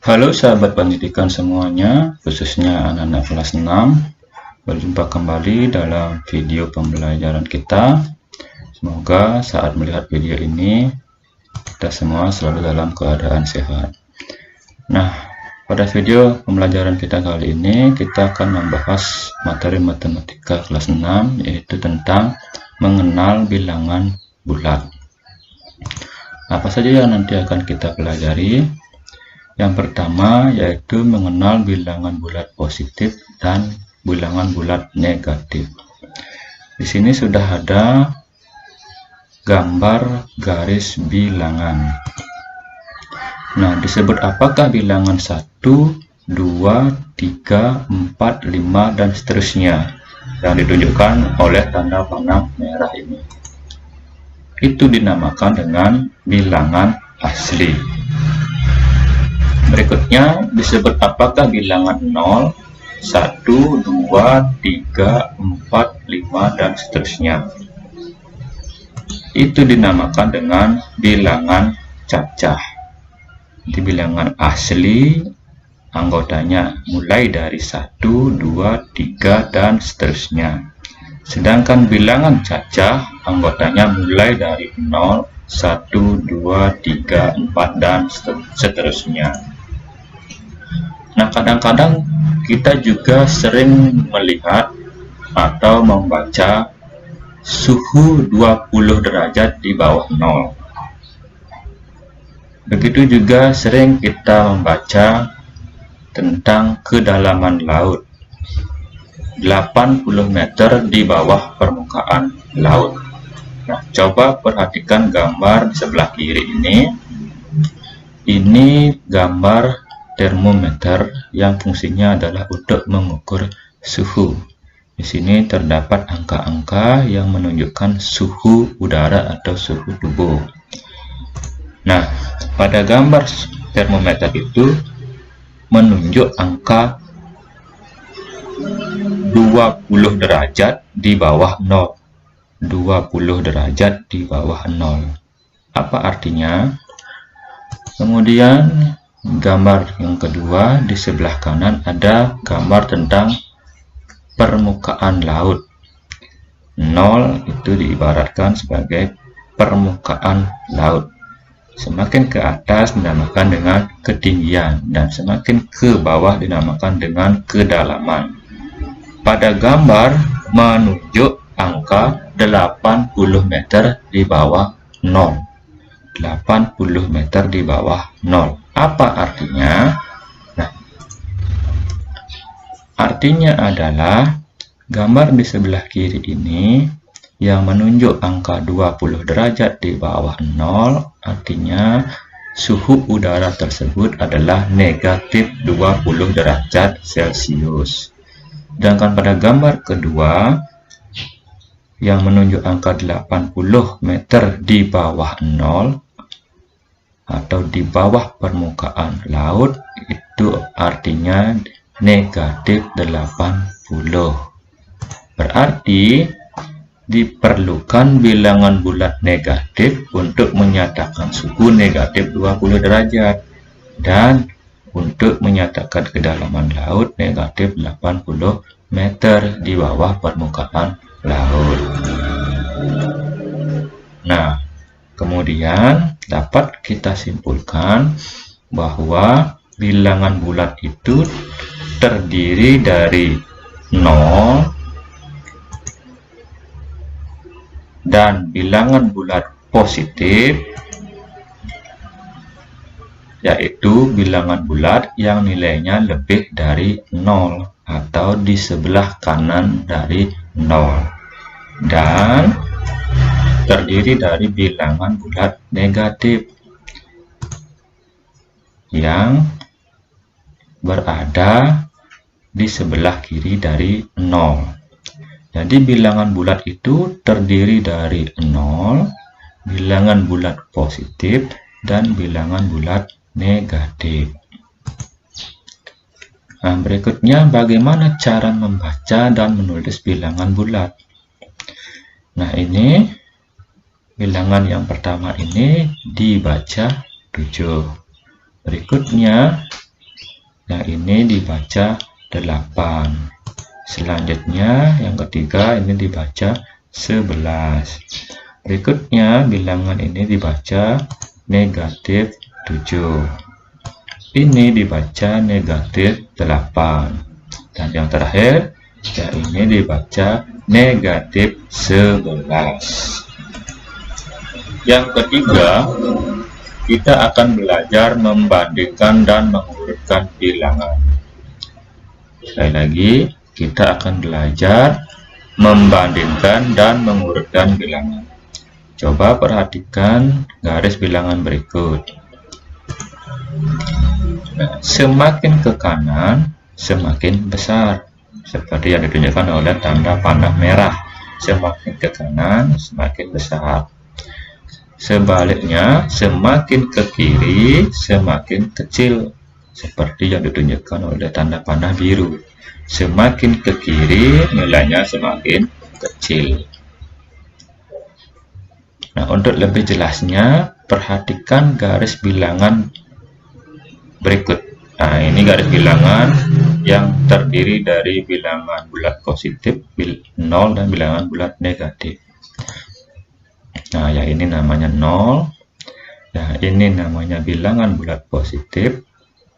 Halo sahabat pendidikan semuanya, khususnya anak-anak kelas 6. Berjumpa kembali dalam video pembelajaran kita. Semoga saat melihat video ini, kita semua selalu dalam keadaan sehat. Nah, pada video pembelajaran kita kali ini, kita akan membahas materi matematika kelas 6, yaitu tentang mengenal bilangan bulat. Apa saja yang nanti akan kita pelajari? Yang pertama yaitu mengenal bilangan bulat positif dan bilangan bulat negatif. Di sini sudah ada gambar garis bilangan. Nah, disebut apakah bilangan 1, 2, 3, 4, 5 dan seterusnya yang ditunjukkan oleh tanda panah merah ini. Itu dinamakan dengan bilangan asli. Berikutnya disebut apakah bilangan 0, 1, 2, 3, 4, 5 dan seterusnya. Itu dinamakan dengan bilangan cacah. Di bilangan asli anggotanya mulai dari 1, 2, 3 dan seterusnya. Sedangkan bilangan cacah anggotanya mulai dari 0, 1, 2, 3, 4 dan seterusnya. Nah, kadang-kadang kita juga sering melihat atau membaca suhu 20 derajat di bawah 0. Begitu juga sering kita membaca tentang kedalaman laut 80 meter di bawah permukaan laut. Nah, coba perhatikan gambar di sebelah kiri ini. Ini gambar termometer yang fungsinya adalah untuk mengukur suhu. Di sini terdapat angka-angka yang menunjukkan suhu udara atau suhu tubuh. Nah, pada gambar termometer itu menunjuk angka 20 derajat di bawah 0. 20 derajat di bawah 0. Apa artinya? Kemudian gambar yang kedua di sebelah kanan ada gambar tentang permukaan laut. 0 itu diibaratkan sebagai permukaan laut. Semakin ke atas dinamakan dengan ketinggian dan semakin ke bawah dinamakan dengan kedalaman. Pada gambar menunjuk angka 80 meter di bawah 0. 80 meter di bawah 0. Apa artinya? Nah, artinya adalah gambar di sebelah kiri ini yang menunjuk angka 20 derajat di bawah 0, artinya suhu udara tersebut adalah negatif 20 derajat Celcius. Sedangkan pada gambar kedua yang menunjuk angka 80 meter di bawah 0 atau di bawah permukaan laut, itu artinya negatif 80. Berarti diperlukan bilangan bulat negatif untuk menyatakan suhu negatif 20 derajat dan untuk menyatakan kedalaman laut negatif 80 meter di bawah permukaan laut. Nah, kemudian dapat kita simpulkan bahwa bilangan bulat itu terdiri dari 0 dan bilangan bulat positif, yaitu bilangan bulat yang nilainya lebih dari 0 atau di sebelah kanan dari 0, dan terdiri dari bilangan bulat negatif yang berada di sebelah kiri dari 0. Jadi bilangan bulat itu terdiri dari 0, bilangan bulat positif, dan bilangan bulat negatif. Nah, berikutnya bagaimana cara membaca dan menulis bilangan bulat. Nah, ini bilangan yang pertama ini dibaca 7. Berikutnya ini dibaca 8. Selanjutnya yang ketiga ini dibaca 11. Berikutnya bilangan ini dibaca negatif 7. Ini dibaca negatif 8. Dan yang terakhir ya ini dibaca negatif 11. Yang ketiga, kita akan belajar membandingkan dan mengurutkan bilangan. Sekali lagi, kita akan belajar membandingkan dan mengurutkan bilangan. Coba perhatikan garis bilangan berikut. Nah, semakin ke kanan, semakin besar. Seperti yang ditunjukkan oleh tanda panah merah. Semakin ke kanan, semakin besar. Sebaliknya, semakin ke kiri, semakin kecil. Seperti yang ditunjukkan oleh tanda panah biru. Semakin ke kiri, nilainya semakin kecil. Nah, untuk lebih jelasnya, perhatikan garis bilangan berikut. Nah, ini garis bilangan yang terdiri dari bilangan bulat positif, 0, dan bilangan bulat negatif. Nah, yang ini namanya 0. Nah, ini namanya bilangan bulat positif,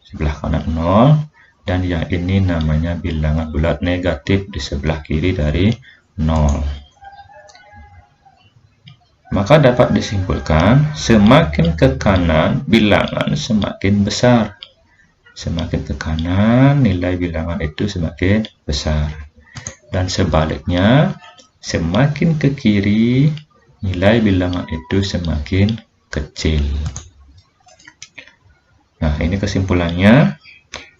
sebelah kanan 0. Dan yang ini namanya bilangan bulat negatif di sebelah kiri dari 0. Maka dapat disimpulkan, semakin ke kanan, bilangan semakin besar. Semakin ke kanan, nilai bilangan itu semakin besar. Dan sebaliknya, semakin ke kiri, nilai bilangan itu semakin kecil. Nah, ini kesimpulannya.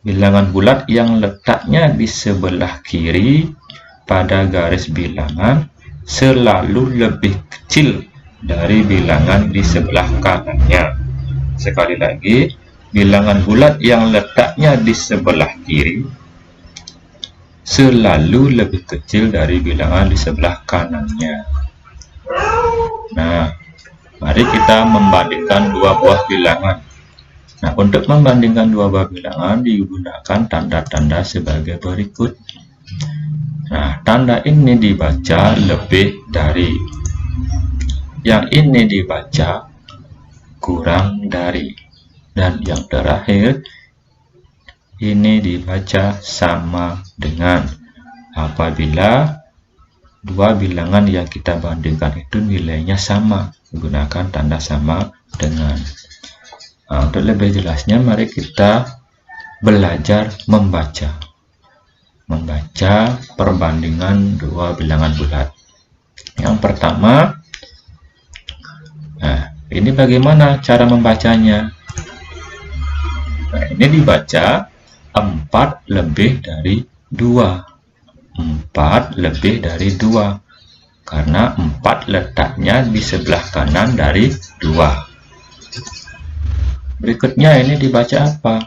Bilangan bulat yang letaknya di sebelah kiri pada garis bilangan selalu lebih kecil dari bilangan di sebelah kanannya. Sekali lagi, bilangan bulat yang letaknya di sebelah kiri selalu lebih kecil dari bilangan di sebelah kanannya. Nah, mari kita membandingkan dua buah bilangan. Nah, untuk membandingkan dua buah bilangan digunakan tanda-tanda sebagai berikut. Nah, tanda ini dibaca lebih dari. Yang ini dibaca kurang dari. Dan yang terakhir, ini dibaca sama dengan. Apabila dua bilangan yang kita bandingkan itu nilainya sama, menggunakan tanda sama dengan. Nah, untuk lebih jelasnya, mari kita belajar membaca perbandingan dua bilangan bulat. Yang pertama, nah, ini bagaimana cara membacanya? Nah, ini dibaca 4 lebih dari 2. 4 lebih dari 2, karena 4 letaknya di sebelah kanan dari 2. Berikutnya ini dibaca apa?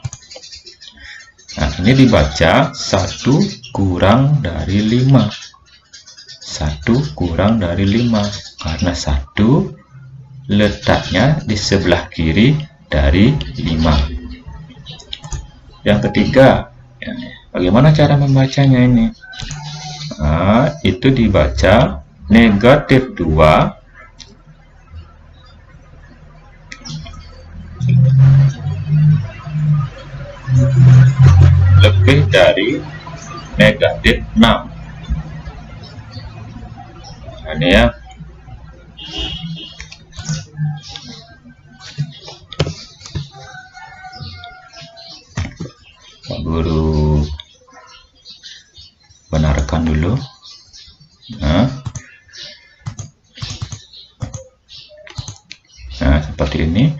Nah, ini dibaca 1 kurang dari 5. 1 kurang dari 5, karena 1 letaknya di sebelah kiri dari 5. Yang ketiga, bagaimana cara membacanya ini? Nah, itu dibaca negatif 2 lebih dari negatif 6. Nah, ini ya. Pak Guru benarkan dulu. Nah, seperti ini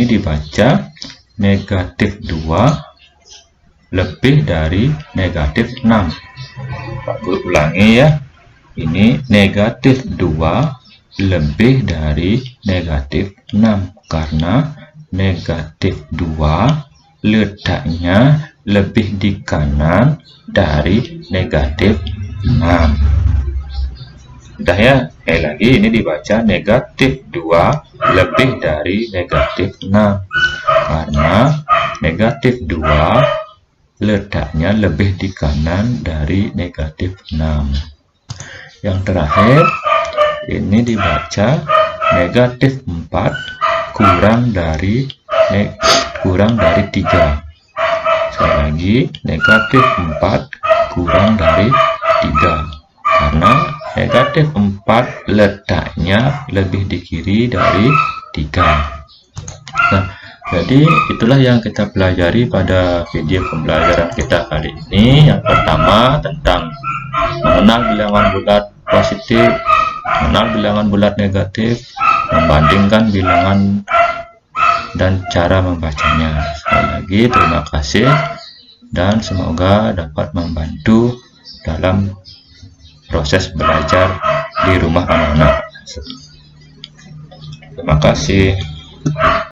dibaca negatif 2 lebih dari negatif 6. Pak Guru ulangi ya. Ini negatif 2 lebih dari negatif 6, karena negatif 2 letaknya lebih di kanan dari negatif 6. Udah ya, lagi ini dibaca negatif 2 lebih dari negatif 6, karena negatif 2 letaknya lebih di kanan dari negatif 6. Yang terakhir, ini dibaca negatif 4 kurang dari 3. Sekali lagi, negatif 4 kurang dari 3. Karena negatif 4 letaknya lebih di kiri dari 3. Nah, jadi itulah yang kita pelajari pada video pembelajaran kita kali ini. Yang pertama tentang mengenal bilangan bulat positif, mengenal bilangan bulat negatif, membandingkan bilangan dan cara membacanya. Sekali lagi terima kasih dan semoga dapat membantu dalam proses belajar di rumah anak-anak. Terima kasih.